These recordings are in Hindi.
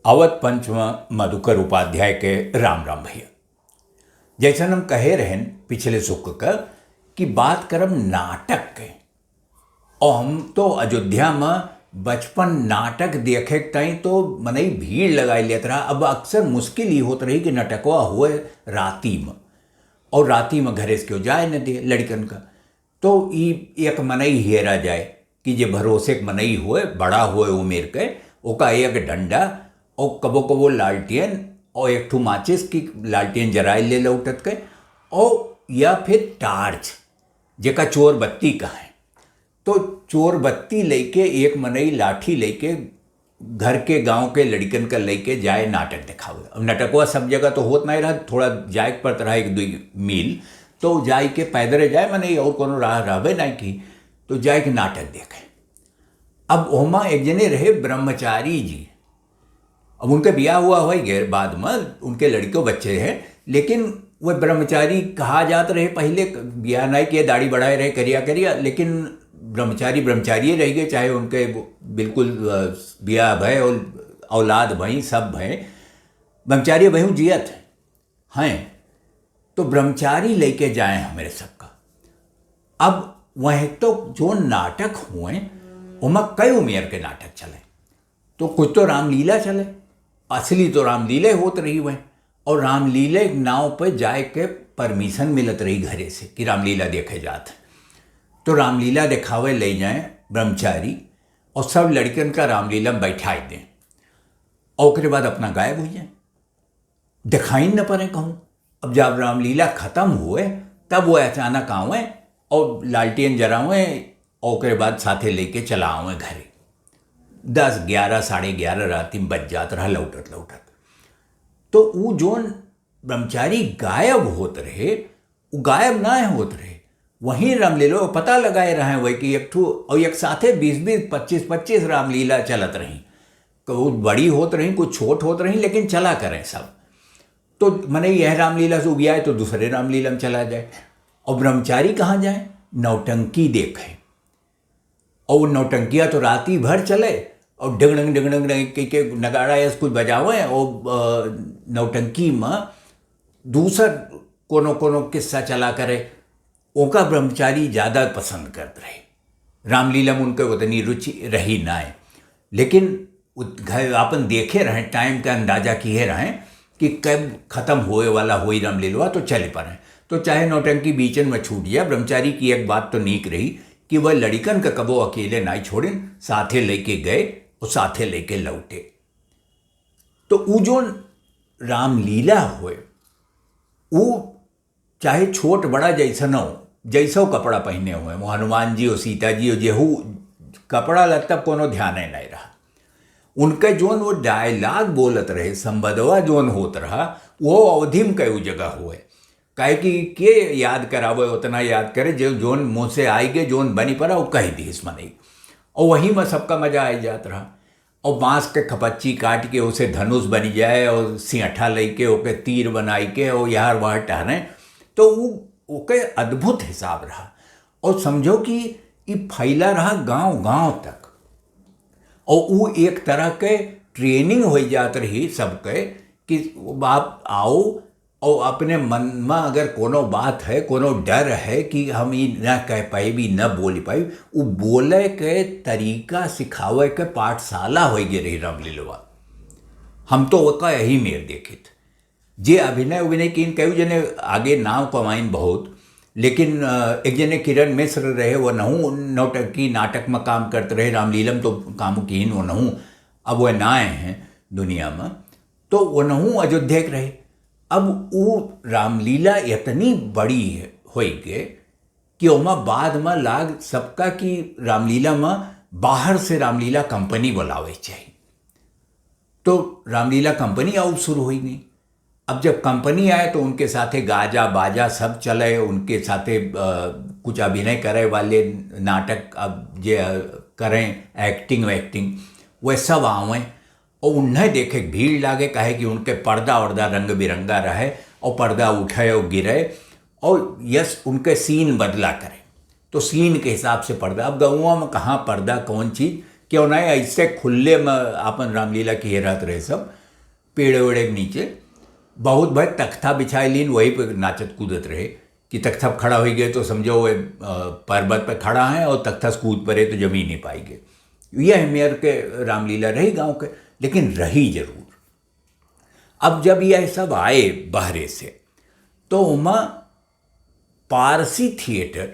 अवध पंचम मधुकर उपाध्याय के राम राम भैया। जैसन हम कहे रहन पिछले सुख का कि बात करम नाटक के, और हम तो अयोध्या में बचपन नाटक देखे तई तो मनई भीड़ लगाई लेत रहा। अब अक्सर मुश्किल ही होत रही कि नाटकवा हुए राती में, और राती में घरे से क्यों जाए न दे लड़कन का। तो एक मनई हेरा जाए कि जे भरोसे के मनई हुए, बड़ा हुए उमेर के, ओका एक डंडा और कबो कबो लालटेन और एक ठू माचिस की लालटेन जराए ले लौटत के, और या फिर टार्च जेका चोर बत्ती का है। तो चोर बत्ती लेके एक मनई लाठी लेके घर के गांव के लड़कन का लेके जाए नाटक दिखावे। अब नाटकवा सब जगह तो होत नहीं रहा, थोड़ा जाए पर रहा 1-2 मील, तो जाए के पैदल जाए मनई और कोनो राह रहबे नहीं की, तो जाए के नाटक देखे। अब ओमा एक जने रहे ब्रह्मचारी जी। अब उनका ब्याह हुआ हो गए, बाद में उनके लड़के बच्चे हैं, लेकिन वह ब्रह्मचारी कहा जाता रहे। पहले ब्याह नहीं किए, दाढ़ी बढ़ाए रहे, करिया, लेकिन ब्रह्मचारी रह गए, चाहे उनके बिल्कुल ब्याह भय और औलाद भई सब भय, ब्रह्मचारी भयू जियत हैं। तो ब्रह्मचारी लेके जाए हमारे सबका। अब वह तो जो नाटक हुए उनमें कई उम्र के नाटक चले, तो कुछ तो रामलीला चले, असली तो रामलीला होत रही वह। और रामलीला नाव पर जाए के परमिशन मिलत रही घरे से कि रामलीला देखे जात। तो रामलीला दिखावे ले जाए ब्रह्मचारी, और सब लड़कन का रामलीला में बैठाई दें, और उसके बाद अपना गायब हो जाए, दिखाई न पड़े कहूँ। अब जब रामलीला खत्म हुए तब वो अचानक आवे और लालटेन जरावे, और उसके बाद साथे लेके चला आवे घरे। 10, 11, 11:30 रात में बज जात रहा लौटत। तो वो जोन ब्रह्मचारी गायब होत रहे, वो गायब ना होत रहे, वहीं रामलीला पता लगाए रहे वही कि एक ठू, और एक साथे 20-20, 25-25 रामलीला चलत रही। कुछ बड़ी होत रही, कुछ छोट होत रही, लेकिन चला करें सब। तो मने यह रामलीला से उगिया है तो दूसरे रामलीला में चला जाए। और ब्रह्मचारी कहाँ जाए? नौटंकी देखे। और वो नौटंकिया तो राती भर चले, और डगड़ंग के नगाड़ा या कुछ बजावे, और नौटंकी में दूसर कोनो किस्सा चला करे। ओका ब्रह्मचारी ज़्यादा पसंद करते रहे। रामलीला में उनके उतनी रुचि रही ना है, लेकिन अपन देखे रहें, टाइम का अंदाजा किए रहें कि कब खत्म होए वाला होई रामलीला, तो चले पड़े। तो चाहे नौटंकी बीचन में छूट जाए, ब्रह्मचारी की एक बात तो नीक रही कि वह लड़कन का कबो अकेले ना छोड़ें, साथे लेके गए और साथे लेके लौटे। तो वो जो रामलीला हुए, वो चाहे छोट बड़ा जैसन हो, जैसो कपड़ा पहने हुए, वो हनुमान जी और सीता जी और जेहू कपड़ा लत्ता कोनो ध्यान नहीं रहा। उनके जोन वो डायलॉग बोलत रहे, संबदवा जोन होत रहा, वो अवधि में कई जगह हुए। काहे कि के याद करावे, उतना याद करे जो जोन मुँह से आई गए, जोन बनी पड़ा वो कह दी इसमें नहीं। और वहीं में सबका मजा आ जात रहा। और बाँस के खपच्ची काट के उसे धनुष बनी जाए, और सिंहठा लेके ओके तीर बनाई के और यार वहाँ टहरे, तो वो ओके अद्भुत हिसाब रहा। और समझो कि ये फैला रहा गांव तक, और वो एक तरह के ट्रेनिंग हो जात रही सबके कि आप आओ, और अपने मन में अगर कोनो बात है, कोनो डर है कि हम ये न कह पाए भी, न बोल पाए, वो बोले के तरीका सिखावे के पाठशाला हो गई रही रामलीला। हम तो वह यही मेर देखित जे अभिनय की कई जने आगे नाव कमाइन बहुत, लेकिन एक जने किरण मिश्र रहे, वो नहूँ नौटंकी नाटक में काम करते रहे, रामलीला में तो काम कीन वो नहूँ, अब वह ना आए हैं दुनिया में, तो वो नहूँ अयोध्या के रहे। अब वो रामलीला इतनी बड़ी हो गए कि ओमा बाद में लाग सबका कि रामलीला में बाहर से रामलीला कंपनी बुलावे चाहिए। तो रामलीला कंपनी आउट शुरू हुई नहीं। अब जब कंपनी आए तो उनके साथे गाजा बाजा सब चले, उनके साथे कुछ अभिनय करे वाले नाटक अब जे करें, एक्टिंग वह सब आवें, और उन्हें देखे भीड़ लागे, कहे कि उनके पर्दा रंग बिरंगा रहे, और पर्दा उठे और गिरे, और यस उनके सीन बदला करे, तो सीन के हिसाब से पर्दा। अब गाँवों में कहाँ पर्दा कौन चीज़ क्यों ना ऐसे खुले में अपन रामलीला की हेरात रहे सब पेड़ वेड़े के नीचे बहुत भाई तख्ता बिछाए लीन वही पे नाचत कूदत रहे कि तख्ता खड़ा हो गए तो समझो वो पर्वत पे खड़ा है और तख्ता कूद पड़े तो जमीन नहीं पाएंगे। यह मेयर के रामलीला रही गांव के, लेकिन रही जरूर। अब जब यह सब आए बाहरे से तो उमा पारसी थिएटर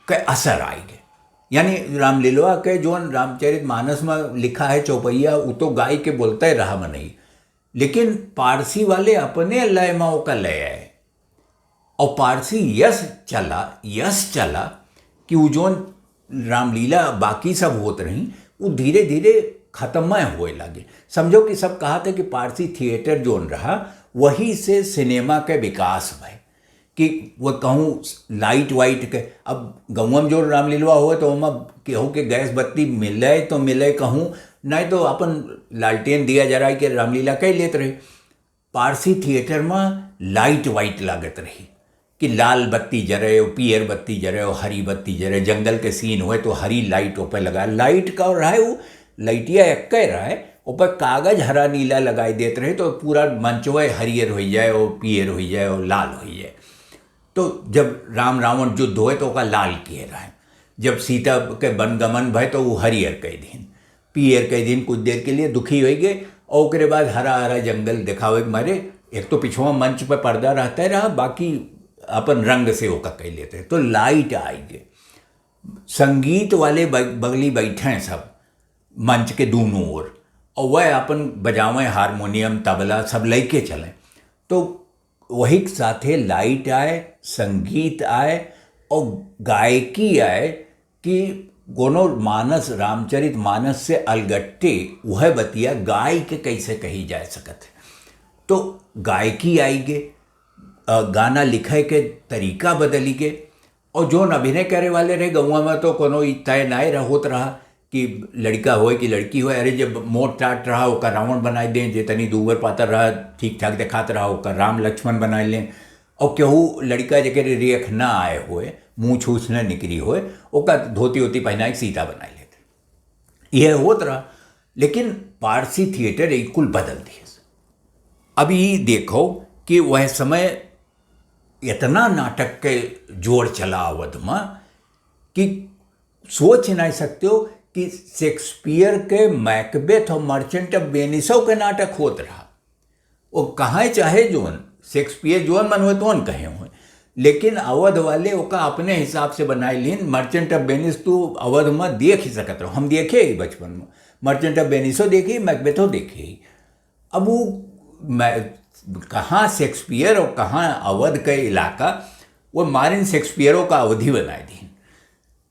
के असर आए गए। यानी रामलीला के जो रामचरित मानस में लिखा है चौपैया वो तो गाय के बोलता ही रहा में नहीं, लेकिन पारसी वाले अपने लय में का लय आए और पारसी यश चला कि वो जो रामलीला बाकी सब होत रही वो धीरे धीरे खत्म होए लगे। समझो कि सब कहा था कि पारसी थिएटर जोन रहा वही से सिनेमा के विकास भय कि वो कहूँ लाइट वाइट के। अब गाँव में जो रामलीला हो तो वहाँ केहू के गैस बत्ती मिले तो मिले कहूँ, नहीं तो अपन लालटेन दिया जरा के रामलीला कह लेते रहे। पारसी थिएटर में लाइट वाइट लागत रही कि लाल बत्ती जरे हो, पियर बत्ती जरे हो, हरी बत्ती जरे, जंगल के सीन हुए तो हरी लाइट ऊपर लगा, लाइट का रहा है वो लाइटिया एक रहा है ऊपर कागज हरा नीला लगाई देते रहे तो पूरा मंचवा हरियर हो जाए और पियर हो जाए और लाल हो जाए। तो जब राम रावण युद्ध हुए तो ओका लाल किए रहे, जब सीता के वनगमन भय तो वो हरियर कई दिन, पियर कई दिन कुछ देर के लिए दुखी हो गए और उसके बाद हरा हरा जंगल दिखावे के मारे एक तो पिछवा मंच पर पर्दा रहता है रहा, बाकी अपन रंग से ओका कह लेते हैं। तो लाइट आएगी, संगीत वाले बगली बैठे हैं सब मंच के दोनों ओर और वह अपन बजावें हारमोनियम तबला सब लेके चलें। तो वही साथे लाइट आए, संगीत आए और गायकी आए कि गोनो मानस रामचरित मानस से अलगट्टे वह बतिया गाय के कैसे कही जा सकत है। तो गायकी आई गे, गाना लिखे के तरीका बदली गे और जो अभिनय करे वाले रहे गौवा में तो कोनो तय नाय होत रहा कि लड़का होए कि लड़की होए। अरे जब मोट टाट रहा ओका रावण बनाए दें, जे तनी दूबर पातर रहा ठीक ठाक दिखात रहा ओका राम लक्ष्मण बनाए लें और केहू लड़का जके रेख ना आए हुए, मुँह छूछ न निकली होए ओका धोती वोती पहनाए सीता बनाए लेते, यह होत रहा। लेकिन पारसी थिएटर बिल्कुल बदल दिए। अभी देखो कि वह समय इतना नाटक के जोर चला अवध में कि सोच नहीं सकते हो कि शेक्सपियर के मैकबेथ और मर्चेंट ऑफ वेनिसो के नाटक होत रहा। वो कहाँ चाहे जोन शेक्सपियर जोन मन हुए तो कहे हुए, लेकिन अवध वाले ओका अपने हिसाब से बनाए लीन। मर्चेंट ऑफ वेनिस तो अवध में देख ही सकते हो, हम देखे ही बचपन में मर्चेंट ऑफ वेनिसो देखी, मैकबेथो देखी ही। अब वो कहाँ शेक्सपियर और कहाँ अवध का इलाका, वो मारिन शेक्सपियरों का अवधि बनाए दी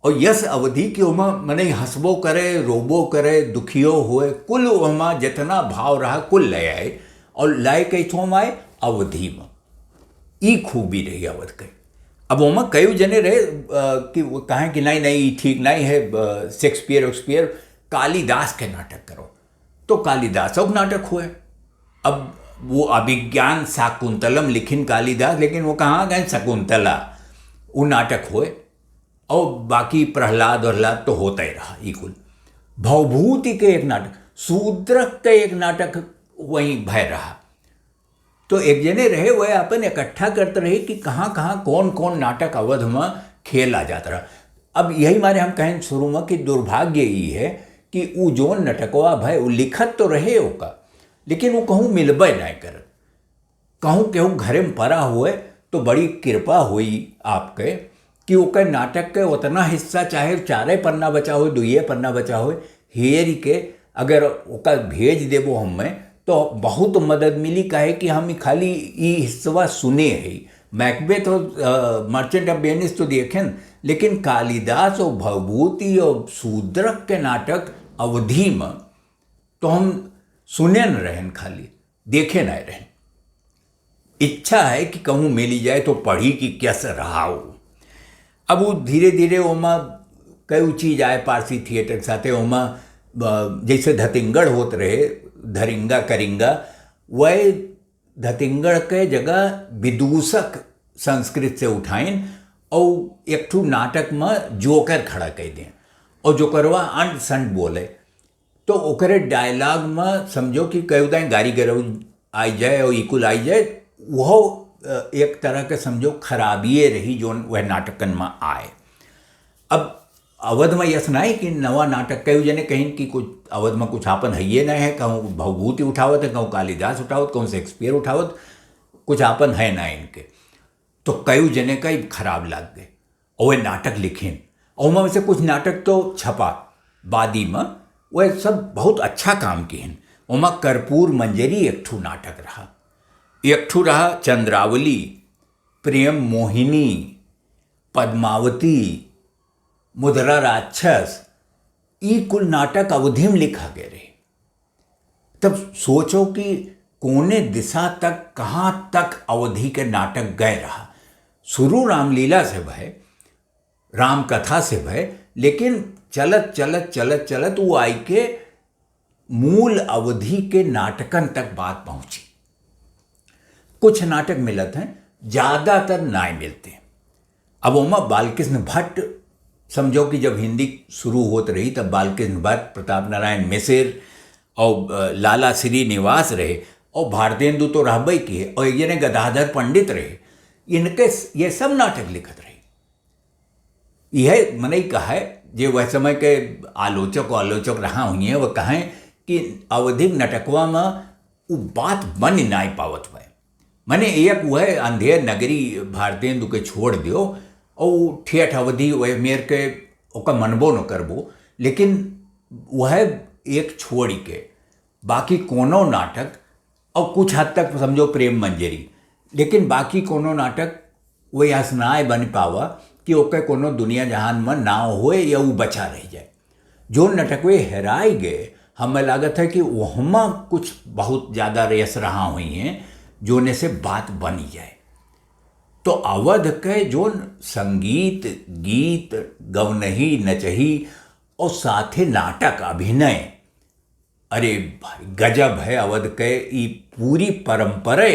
और यस अवधि की उमा मने हंसबो करे, रोबो करे, दुखियो हुए, कुल उमा जितना भाव रहा कुल ले आए और लाए कैथों आए अवधि में। ई खूबी रही अवध के। अब उमा कई जने रहे कि वो कहें कि नहीं ठीक नहीं है शेक्सपियर कालिदास के नाटक करो, तो कालिदासों के नाटक हुए। अब वो अभिज्ञान शाकुंतलम लिखिन कालिदास, लेकिन वो कहाँ गए शकुंतला, वो नाटक हुए और बाकी प्रहलाद तो होता ही रहा। इकुल भवभूति के एक नाटक, शूद्रक के एक नाटक वहीं भय रहा। तो एक जने रहे वह अपन इकट्ठा करते रहे कि कहाँ कहाँ कौन कौन नाटक अवध में खेला जाता रहा। अब यही मारे हम कहें शुरू में कि दुर्भाग्य ये है कि वो जो नाटकवा भय वो लिखत तो रहे होगा, लेकिन वो कहूँ मिलबे नहीं कर, कहूँ केहू घरे में पड़ा हुए तो बड़ी कृपा हुई आपके कि ओके नाटक के उतना हिस्सा चाहे 4 पन्ना बचा हो, 2 पन्ना बचा हो, हेर के अगर ओका भेज देबो हमें तो बहुत मदद मिली। काहे कि हम खाली ये हिस्सा सुने है, मैकबेथ और मर्चेंट ऑफ वेनिस तो देखें, लेकिन कालिदास और भवभूति और शूद्रक के नाटक अवधि में तो हम सुने न रहें, खाली देखे न रहें। इच्छा है कि कहूँ मिली जाए तो पढ़ी कि कैसे रहा हो। अब वो धीरे धीरे ओमा कई चीज आए पारसी थिएटर के साथे। ओमा जैसे धतिंगड़ होत रहे, धरिंगा करिंगा, वह धतिंगड़ के जगह विदूषक संस्कृत से उठाइन और एक ठू नाटक में जोकर खड़ा कर दें और जोकरवा अंड संड बोले तो ओकरे डायलॉग में समझो कि कई दाएँ गारी गरौज आई जाए और इकुल आई जाए, वह एक तरह के समझो खराबिए रही जो वह नाटकन में आए। अब अवध में यस नहीं कि नवा नाटक कई जने कहीं कि कुछ अवध में कुछ आपन है नहीं है, कहूँ भवभूति उठावत है, कहूँ कालिदास उठावत, कहूँ शेक्सपियर उठावत, कुछ आपन है ना इनके। तो कई जने का ही खराब लग गए और वे नाटक लिखें, और में से कुछ नाटक तो छपा बादी में, वह सब बहुत अच्छा काम किए। उमा कर्पूर मंजरी एक ठू नाटक रहा, एक ठू रहा चंद्रावली, प्रेम मोहिनी, पद्मावती, मुद्रा राक्षस, ई कुल नाटक अवधि में लिखा गए रहे। तब सोचो कि कोने दिशा तक कहाँ तक अवधि के नाटक गए रहा। शुरू रामलीला से भय, राम कथा से भय, लेकिन चलत चलत चलत चलत वो आई के मूल अवधि के नाटकन तक बात पहुंची। कुछ नाटक मिलत हैं, ज़्यादातर नाय मिलते। अब उमा बालकृष्ण भट्ट समझो कि जब हिंदी शुरू होत रही तब बालकृष्ण भट्ट, प्रताप नारायण मिश्र और लाला श्रीनिवास रहे, और भारतेंदु तो रहबई की है, और एक जने गदाधर पंडित रहे। इनके ये सब नाटक लिखत रहे। यह मैंने कहा है जो वह समय के आलोचक रहा हुई हैं, वह कहें कि अवधिक नाटकवा में वो बात बन नहीं पावत हुआ। मैंने एक वह अंधेर नगरी भारतेंदु के छोड़ दियो और ठेठ अवधि वह मेर के ओका मनबो न करबो, लेकिन वह एक छोड़ के बाकी कोनो नाटक, और कुछ हद तक समझो प्रेम मंजरी, लेकिन बाकी कोनो नाटक वही हंसनाए बन पावा कि ओके कोनो दुनिया जहान में ना होए या वो बचा रह जाए। जो नाटक वे हेराए गए, हमें लागत है कि वहाँ कुछ बहुत ज़्यादा रेस रहा हुई हैं जोने से बात बनी जाए। तो अवध के जो संगीत, गीत, गवनही, नचही और साथे नाटक अभिनय, अरे भाई गजब है। अवध के ये पूरी परंपरा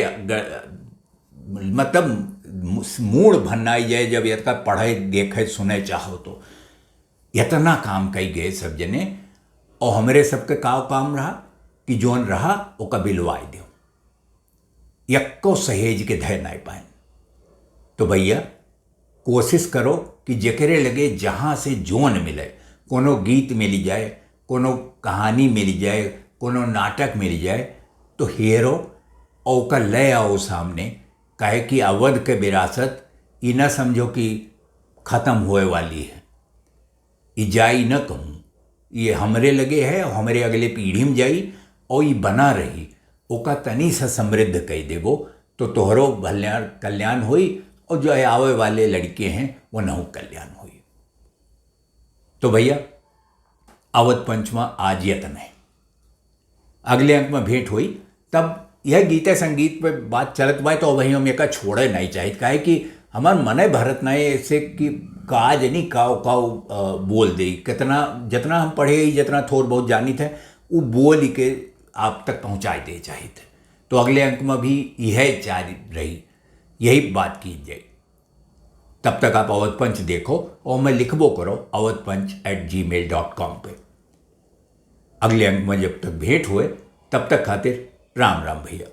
मतलब मूड भन्नाई जाए जब यथा पढ़े देखे सुने चाहो तो इतना काम कई गए सब जने। और हमारे सबके काम रहा कि जोन रहा वो का बिलवाई दो, यक्को सहेज के धय नहीं पाए। तो भैया कोशिश करो कि जकरे लगे जहाँ से जोन मिले, कोनो गीत मिली जाए, कोनो कहानी मिली जाए, कोनो नाटक मिल जाए, तो हेरो और का ले आओ सामने। कहे कि अवध के विरासत ये न समझो कि ख़त्म होए वाली है, ये जाई न कहूँ, ये हमरे लगे है और हमारे अगले पीढ़ी में जाई और ये बना रही। ओका तनी सा समृद्ध कह देवो तो तोहरो कल्याण हुई, और जो है आवे वाले लड़के हैं वो नहु कल्याण हुई। तो भैया अवध पंचमा आज यतन है। अगले अंक में भेंट हुई, तब यह गीते संगीत पे बात चलत बाय तो वही हम एक छोड़े नहीं चाहिए। काहे कि हमार मने भरत नहीं ऐसे कि काज नहीं काव काव बोल दे, कितना जितना हम पढ़े जितना थोड़ बहुत जानी थे वो बोल के आप तक पहुँचाए दे चाहिए थे। तो अगले अंक में भी यह जारी रही, यही बात की जाए। तब तक आप अवध पंच देखो और मैं लिखबो करो awadhpanch@gmail.com पे। अगले अंक में जब तक भेंट हुए तब तक खातिर राम राम भैया।